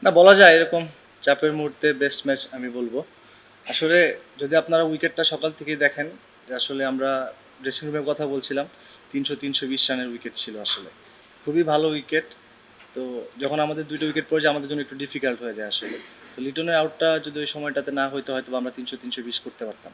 না, বলা যায় এরকম চাপের মুহূর্তে বেস্ট ম্যাচ আমি বলবো। আসলে যদি আপনারা উইকেটটা সকাল থেকেই দেখেন, যে আসলে আমরা ড্রেসিং রুমের কথা বলছিলাম, 300-320 রানের উইকেট ছিল আসলে, খুবই ভালো উইকেট। তো যখন আমাদের দুইটা উইকেট পড়ে যায় আমাদের জন্য একটু ডিফিকাল্ট হয়ে যায় আসলে। তো লিটনের আউটটা যদি ওই সময়টাতে না হয়তো হয়তো বা আমরা 300-320 করতে পারতাম।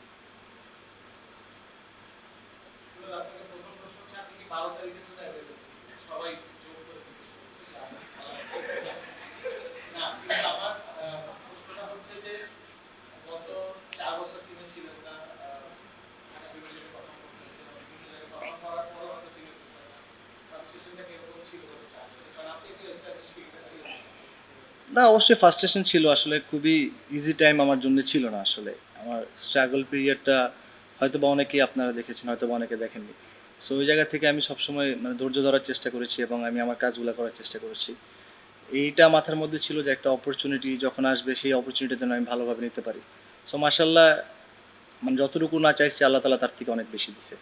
না, অবশ্যই ফার্স্ট্রেশন ছিল আসলে, খুবই ইজি টাইম আমার জন্য ছিল না আসলে। আমার স্ট্রাগল পিরিয়ডটা হয়তো বা অনেকেই আপনারা দেখেছেন, হয়তো বা অনেকে দেখেননি। সো ওই জায়গা থেকে আমি সবসময় মানে ধৈর্য ধরার চেষ্টা করেছি এবং আমি আমার কাজগুলো করার চেষ্টা করেছি। এইটা মাথার মধ্যে ছিল যে একটা অপরচুনিটি যখন আসবে সেই অপরচুনিটি যেন আমি ভালোভাবে নিতে পারি। সো মার্শাল্লাহ, মানে যতটুকু না চাইছি আল্লাহ তালা তার থেকে অনেক বেশি দিছে।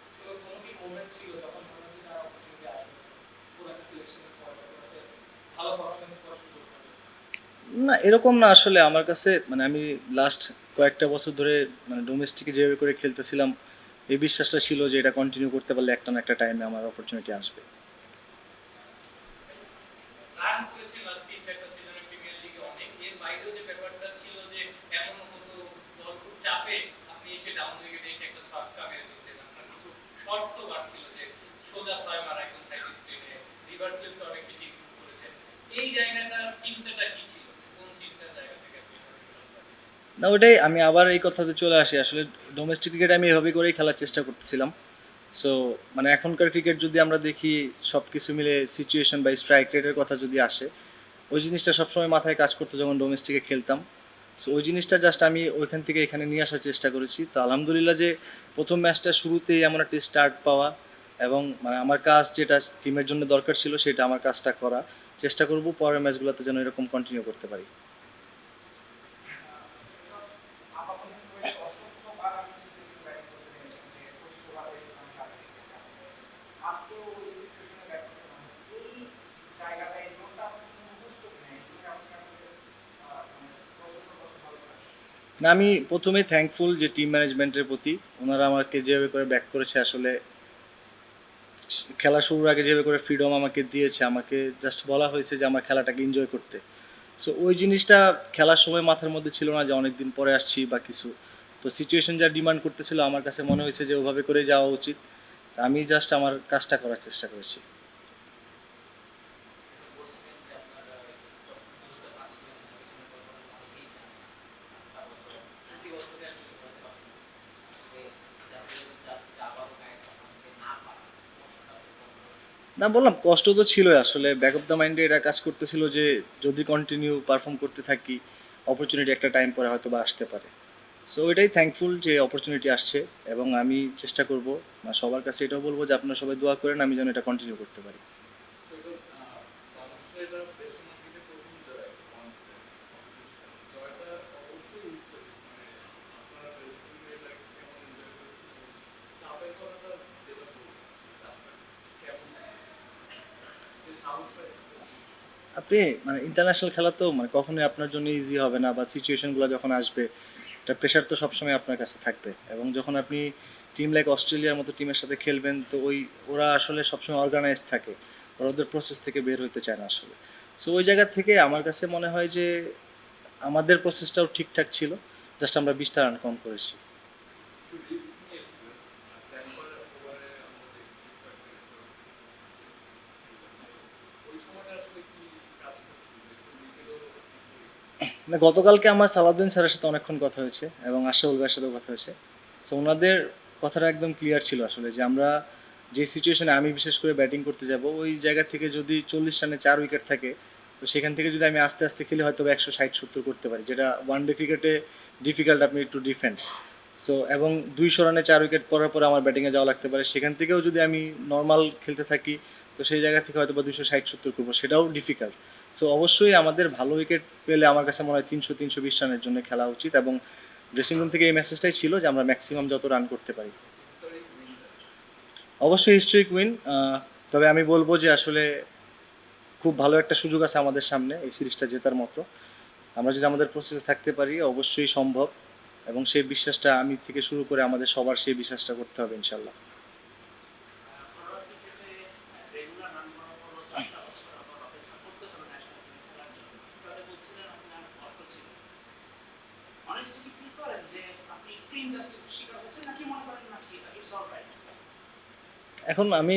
না, এরকম না আসলে। আমার কাছে মানে আমি লাস্ট কয়েকটা বছর ধরে মানে ডোমেস্টিকে যেভাবে করে খেলতেছিলাম, এই বিশ্বাসটা ছিল যে এটা কন্টিনিউ করতে পারলে একটা না একটা টাইমে আমার অপরচুনিটি আসবে। না, ওটাই আমি আবার এই কথাতে চলে আসি আসলে। ডোমেস্টিক ক্রিকেট আমি এভাবে করেই খেলার চেষ্টা করতেছিলাম। সো মানে এখনকার ক্রিকেট যদি আমরা দেখি, সব কিছু মিলে সিচুয়েশন বা স্ট্রাইক রেটের কথা যদি আসে, ওই জিনিসটা সবসময় মাথায় কাজ করতো যখন ডোমেস্টিকে খেলতাম। সো ওই জিনিসটা জাস্ট আমি ওইখান থেকে এখানে নিয়ে আসার চেষ্টা করেছি। তো আলহামদুলিল্লাহ যে প্রথম ম্যাচটা শুরুতেই এমন একটা স্টার্ট পাওয়া, এবং মানে আমার কাজ যেটা টিমের জন্য দরকার ছিল সেটা আমার কাজটা করা, চেষ্টা করব পরের ম্যাচগুলোতে যেন এরকম কন্টিনিউ করতে পারি। না, আমি প্রথমেই থ্যাঙ্কফুল যে টিম ম্যানেজমেন্টের প্রতি, ওনারা আমাকে যেভাবে করে ব্যাক করেছে আসলে। খেলা শুরুর আগে যেভাবে করে ফ্রিডম আমাকে দিয়েছে, আমাকে জাস্ট বলা হয়েছে যে আমার খেলাটাকে এনজয় করতে। সো ওই জিনিসটা খেলার সময় মাথার মধ্যে ছিল না যে অনেক দিন পরে আসছি বা কিছু। তো সিচুয়েশন যা ডিমান্ড করতেছিল আমার কাছে মনে হয়েছে যে ওভাবে করে যাওয়া উচিত। আমি জাস্ট আমার কাজটা করার চেষ্টা করেছি। না, বললাম কষ্ট তো ছিলই আসলে, ব্যাক অফ দ্য মাইন্ডে এটা কাজ করতেছিল যে যদি কন্টিনিউ পারফর্ম করতে থাকি, অপরচুনিটি একটা টাইম পরে হয়তো বা আসতে পারে। সো এটাই থ্যাঙ্কফুল যে অপরচুনিটি আসছে, এবং আমি চেষ্টা করব, সবার কাছে এটাও বলবো যে আপনারা সবাই দোয়া করেন আমি যেন এটা কন্টিনিউ করতে পারি। আপনি মানে ইন্টারন্যাশনাল খেলা তো মানে কখনোই আপনার জন্য ইজি হবে না, বা সিচুয়েশনগুলো যখন আসবে একটা প্রেশার তো সবসময় আপনার কাছে থাকবে। এবং যখন আপনি টিম লাইক অস্ট্রেলিয়ার মতো টিমের সাথে খেলবেন, তো ওরা আসলে সবসময় অর্গানাইজ থাকে, ওরা ওদের প্রসেস থেকে বের হতে চায় না আসলে। সো ওই জায়গা থেকে আমার কাছে মনে হয় যে আমাদের প্রসেসটাও ঠিকঠাক ছিল, জাস্ট আমরা 20টা রান কম করেছি। না, গতকালকে আমার সালাউদ্দিন স্যারের সাথে অনেকক্ষণ কথা হয়েছে এবং আশরাফুল ভাইয়ের সাথেও কথা হয়েছে। তো ওনাদের কথাটা একদম ক্লিয়ার ছিল আসলে, যে আমরা যে সিচুয়েশনে আমি বিশেষ করে ব্যাটিং করতে যাব, ওই জায়গা থেকে যদি 40 রানে 4 উইকেট থাকে, তো সেখান থেকে যদি আমি আস্তে আস্তে খেলে হয়তো 160-170 করতে পারি, যেটা ওয়ান ডে ক্রিকেটে ডিফিকাল্ট আপনি একটু ডিফেন্ড। সো এবং 200 রানে 4 উইকেট পড়ার পরে আমার ব্যাটিংয়ে যাওয়া লাগতে পারে, সেখান থেকেও যদি আমি নর্মাল খেলতে থাকি, তো সেই জায়গা থেকে হয়তো বা 260-270 করবো, সেটাও ডিফিকাল্ট। সো অবশ্যই আমাদের ভালো উইকেট পেলে আমার কাছে মনে হয় 300-320 রানের জন্য খেলা উচিত, এবং ড্রেসিং রুম থেকে এই মেসেজটাই ছিল যে আমরা ম্যাক্সিমাম যত রান করতে পারি। অবশ্যই হিস্ট্রিক উইন। তবে আমি বলবো যে আসলে খুব ভালো একটা সুযোগ আছে আমাদের সামনে এই সিরিজটা জেতার মতো। আমরা যদি আমাদের প্রসেসে থাকতে পারি অবশ্যই সম্ভব, এবং সেই বিশ্বাসটা আমি থেকে শুরু করে আমাদের সবার সেই বিশ্বাসটা করতে হবে ইনশাল্লাহ। ঘরোয়া ক্রিকেটে রেগুলার রান করার পরও ৪টা বছর আবার অপেক্ষা করতে হলো ন্যাশনাল টিমে খেলার জন্য। একটু আগে বলছিলেন আপনি অনেক কষ্ট ছিল। অনেস্টলি কি ফিল করেন যে আপনি একটু ইনজাস্টিসের শিকার হয়েছেন নাকি মনে করেন নাকি ইটস অলরাইট? এখন আমি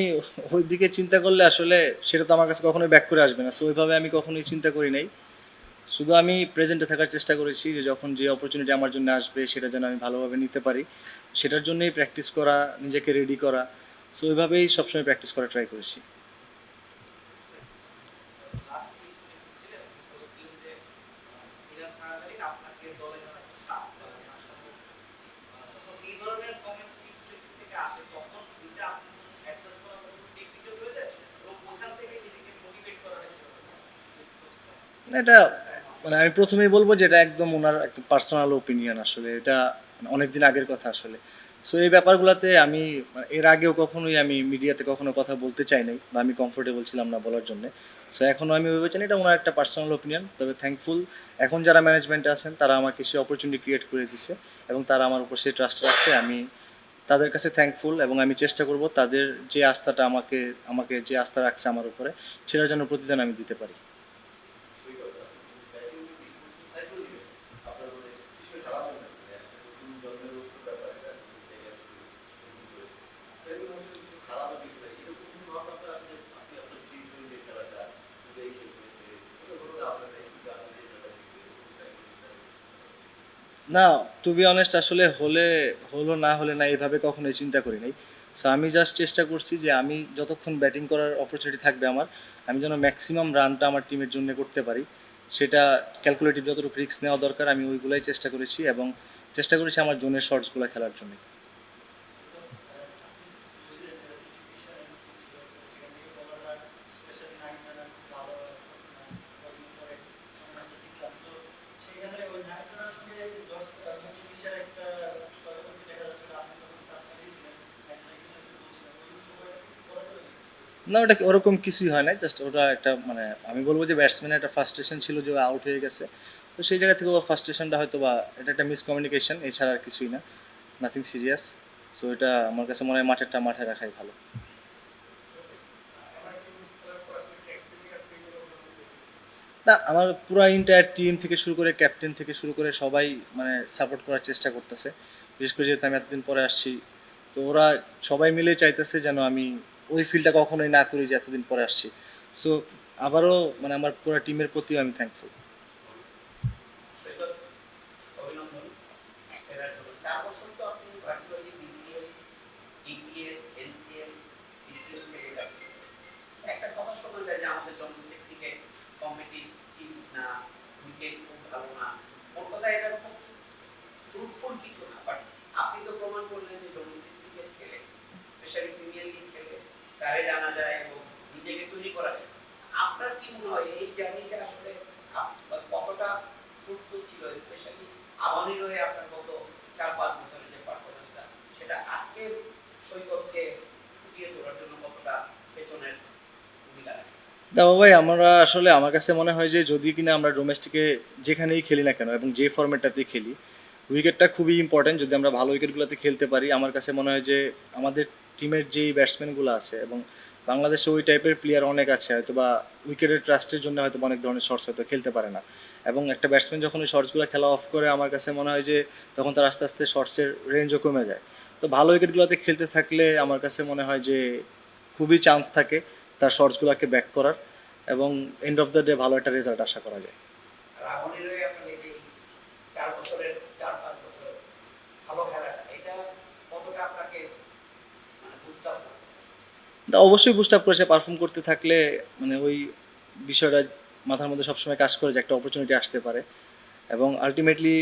ওই দিকে চিন্তা করলে আসলে সেটা তো আমার কাছে কখনোই ব্যাক করে আসবে না, সো ওইভাবে আমি কখনোই চিন্তা করি নাই। শুধু আমি প্রেজেন্টে থাকার চেষ্টা করেছি যে যখন যে অপরচুনিটি আমার জন্য আসবে সেটা যেন আমি ভালোভাবে নিতে পারি, সেটার জন্যই প্র্যাকটিস করা, নিজেকে রেডি করা। সো ওইভাবেই সবসময় প্র্যাকটিস করা ট্রাই করেছি। লাস্ট টিপস ছিলেন বলছিলেন যে ইরান সারাদারি আপনাকে দলে নেওয়ার একটা সাপ আসলে তখন এই ধরনের কমেন্টস টিপস থেকে আসে তখন এটা আপনি অ্যাডজাস্ট করা কতটুকু টেকনিক্যাল হয়ে যায় এবং ওখান থেকে নিজেকে মোটিভেট করার এটা মানে আমি প্রথমেই বলবো যে এটা একদম ওনার একদম পার্সোনাল ওপিনিয়ন, আসলে এটা অনেক দিন আগের কথা আসলে। সো এই ব্যাপারগুলোতে আমি এর আগেও কখনোই আমি মিডিয়াতে কখনো কথা বলতে চাই নাই, বা আমি কমফোর্টেবল ছিলাম না বলার জন্য। সো এখনও আমি ভেবেছি এটা ওনার একটা পার্সোনাল ওপিনিয়ন, তবে থ্যাঙ্কফুল এখন যারা ম্যানেজমেন্টে আছেন তারা আমাকে সে অপরচুনিটি ক্রিয়েট করে দিছে এবং তারা আমার উপর সেই ট্রাস্ট রাখছে। আমি তাদের কাছে থ্যাঙ্কফুল, এবং আমি চেষ্টা করব তাদের যে আস্থাটা আমাকে আমাকে যে আস্থা রাখছে আমার উপরে সেটার যেন প্রতিদান আমি দিতে পারি। না, টু বি অনেস্ট আসলে হলে হলো, না হলে না, এইভাবে কখনোই চিন্তা করি নাই। সো আমি জাস্ট চেষ্টা করছি যে আমি যতক্ষণ ব্যাটিং করার অপরচুনিটি থাকবে আমার, আমি যেন ম্যাক্সিমাম রানটা আমার টিমের জন্য করতে পারি। সেটা ক্যালকুলেটিভ যতটুকু রিস্ক নেওয়া দরকার আমি ওইগুলাই চেষ্টা করেছি, এবং চেষ্টা করেছি আমার জোনের শর্টসগুলো খেলার জন্য। না, ওটা ওরকম কিছুই হয় নাই, জাস্ট ওটা একটা মানে আমি বলবো যে ব্যাটসম্যানের একটা ফার্স্ট্রেশন ছিল যে আউট হয়ে গেছে। তো সেই জায়গা থেকে ও ফার্স্ট্রেশনটা হয়তো বা এটা একটা মিসকমিউনিকেশন, এছাড়া আর কিছুই না, নাথিং সিরিয়াস। সো এটা আমার কাছে মনে হয় মাঠেরটা মাঠে রাখাই ভালো। না, আমার পুরো ইন্টায়ার টিম থেকে শুরু করে ক্যাপ্টেন থেকে শুরু করে সবাই মানে সাপোর্ট করার চেষ্টা করতেছে, বিশেষ করে যেহেতু আমি এতদিন পরে আসছি। তো ওরা সবাই মিলে চাইতেছে যেন আমি ওই ফিলটা কখনোই না করি যে এতদিন পরে আসছি। সো আবারও মানে আমার পুরো টিমের প্রতিও আমি থ্যাঙ্কফুল। অভিনন্দন ফেরার জন্য 4 বছর তো আপনি virtually BPL EPL NCL BCL থেকে কাটিয়েছেন একটা কথা শোনা যায় যে আমাদের ডোমেস্টিক ক্রিকেট কম্পিটিটিভ না উইকেট খুব ভালো না ওর কথা এটা খুব ফ্রুটফুল কিছু না বাট আপনি তো প্রমাণ করলেন যে ডোমেস্টিক ক্রিকেট খেলে স্পেশালি প্রিমিয়ার লিগ খেলে তারে জানা যায় এবং নিজেকে তৈরি করা যায় আপনার কি মনে হয় এই জার্নিটা আসলে কতটা ফ্রুটফুল ছিল স্পেশালি আবাহনীর হয়ে আপনার গত 4-5 বছরের যে পারফরমেন্সটা সেটা আজকে সৈকতকে ফুটিয়ে তোলার জন্য কতটা পেছনের ভূমিকা রাখে? দেখো ভাই, আমরা আসলে আমার কাছে মনে হয় যে যদি কিনা আমরা ডোমেস্টিকে যেখানেই খেলি না কেন এবং যে ফরম্যাটটাতেই খেলি, উইকেটটা খুবই ইম্পর্টেন্ট। যদি আমরা ভালো উইকেটগুলোতে খেলতে পারি, আমার কাছে মনে হয় যে আমাদের টিমের যেই ব্যাটসম্যানগুলো আছে, এবং বাংলাদেশে ওই টাইপের প্লেয়ার অনেক আছে, হয়তো বা উইকেটের ট্রাস্টের জন্য হয়তো অনেক ধরনের শর্টস হয়তো খেলতে পারে না। এবং একটা ব্যাটসম্যান যখন ওই শর্টসগুলো খেলা অফ করে, আমার কাছে মনে হয় যে তখন তার আস্তে আস্তে শর্টসের রেঞ্জও কমে যায়। তো ভালো উইকেটগুলোতে খেলতে থাকলে আমার কাছে মনে হয় যে খুবই চান্স থাকে তার শর্টসগুলোকে ব্যাক করার, এবং এন্ড অফ দ্য ডে ভালো একটা রেজাল্ট আশা করা যায়। আর আবাহনীর হয়ে আপনার এই যে 4 বছরের 4-5 বছর ভালো খেলাটা এটা কতটা আপনাকে মানে বুস্ট আপ করেছে? তা অবশ্যই বুস্ট আপ করেছে, পারফর্ম করতে থাকলে মানে ওই বিষয়টা মাথার মধ্যে সবসময় কাজ করে যে একটা অপরচুনিটি আসতে পারে। এবং আলটিমেটলি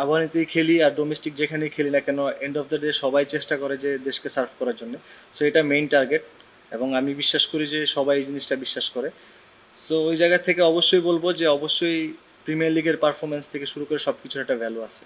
আবাহনীতেই খেলি আর ডোমেস্টিক যেখানেই খেলি না কেন, এন্ড অফ দ্য ডে সবাই চেষ্টা করে যে দেশকে সার্ভ করার জন্য। সো এটা মেইন টার্গেট, এবং আমি বিশ্বাস করি যে সবাই এই জিনিসটা বিশ্বাস করে। সো ওই জায়গা থেকে অবশ্যই বলবো যে অবশ্যই প্রিমিয়ার লিগের পারফরমেন্স থেকে শুরু করে সব কিছুর একটা ভ্যালু আছে।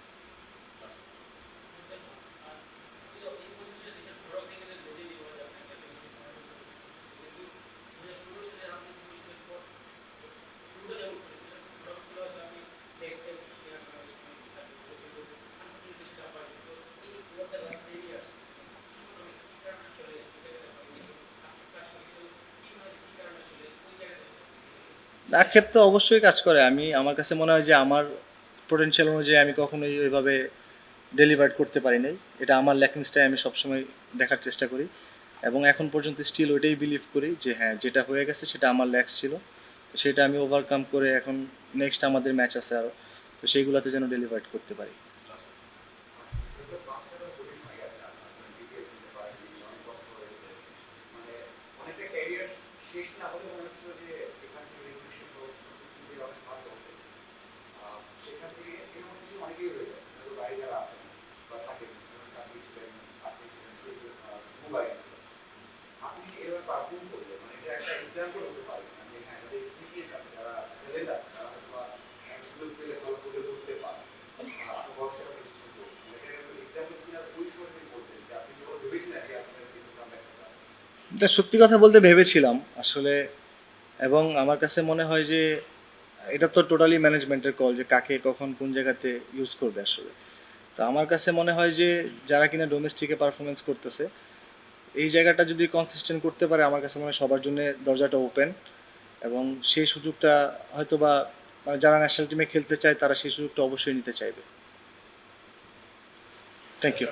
আক্ষেপ তো অবশ্যই কাজ করে। আমার কাছে মনে হয় যে আমার পোটেনশিয়াল অনুযায়ী আমি কখনোই ওইভাবে ডেলিভার করতে পারি নাই। এটা আমার ল্যাকিংসটাই আমি সবসময় দেখার চেষ্টা করি এবং এখন পর্যন্ত স্টিল ওইটাই বিলিভ করি যে হ্যাঁ, যেটা হয়ে গেছে সেটা আমার ল্যাক্স ছিল। তো সেটা আমি ওভারকাম করে এখন নেক্সট আমাদের ম্যাচ আছে আরও। তো সেইগুলোতে যেন ডেলিভার করতে পারি। কিন্তু মাঝখানে বলিস হয়ে গেছে আপনার বিপিএল খেলতে পারেনি, অনেক কষ্ট হয়েছে, মানে অনেকটা ক্যারিয়ার শেষ না হলে মনে হচ্ছিল যে এখান থেকে রেগুলেশন হোক সবকিছু মিলিয়ে অনেক ভালো হচ্ছে। সেখান থেকে এরকম কিছু অনেকেই হয়ে যায় হয়তো বাইরে যারা আছেন বা থাকেন, যেমন সাকিব ছিলেন, আপনি ছিলেন, শহীদুল মুবাই ছিলেন, আপনি এরকম পারফর্ম করলে মানে এটা একটা এক্সাম্পল হতে পারে না যে হ্যাঁ যাদের এক্সপিরিয়েন্স আছে, যারা ট্যালেন্ট আছে, তারা হয়তো বা সুযোগ পেলে ভালো করে করতে পারে। আপনার বয়সটা ডিসিশন করছে মানে এটা একটা এক্সাম্পল কিনা ওই সময় থেকে বলতেন যে আপনি যখন ভেবেছিলেন যে আপনার কিন্তু কামব্যাক করতে হবে। এটা সত্যি কথা বলতে ভেবেছিলাম আসলে, এবং আমার কাছে মনে হয় যে এটা তো টোটালি ম্যানেজমেন্টের কল যে কাকে কখন কোন জায়গাতে ইউজ করবে আসলে। তো আমার কাছে মনে হয় যে যারা কিনা ডোমেস্টিকে পারফরমেন্স করতেছে এই জায়গাটা যদি কনসিস্টেন্ট করতে পারে আমার কাছে মনে হয় সবার জন্য দরজাটা ওপেন, এবং সেই সুযোগটা হয়তো বা মানে যারা ন্যাশনাল টিমে খেলতে চায় তারা সেই সুযোগটা অবশ্যই নিতে চাইবে। Thank you.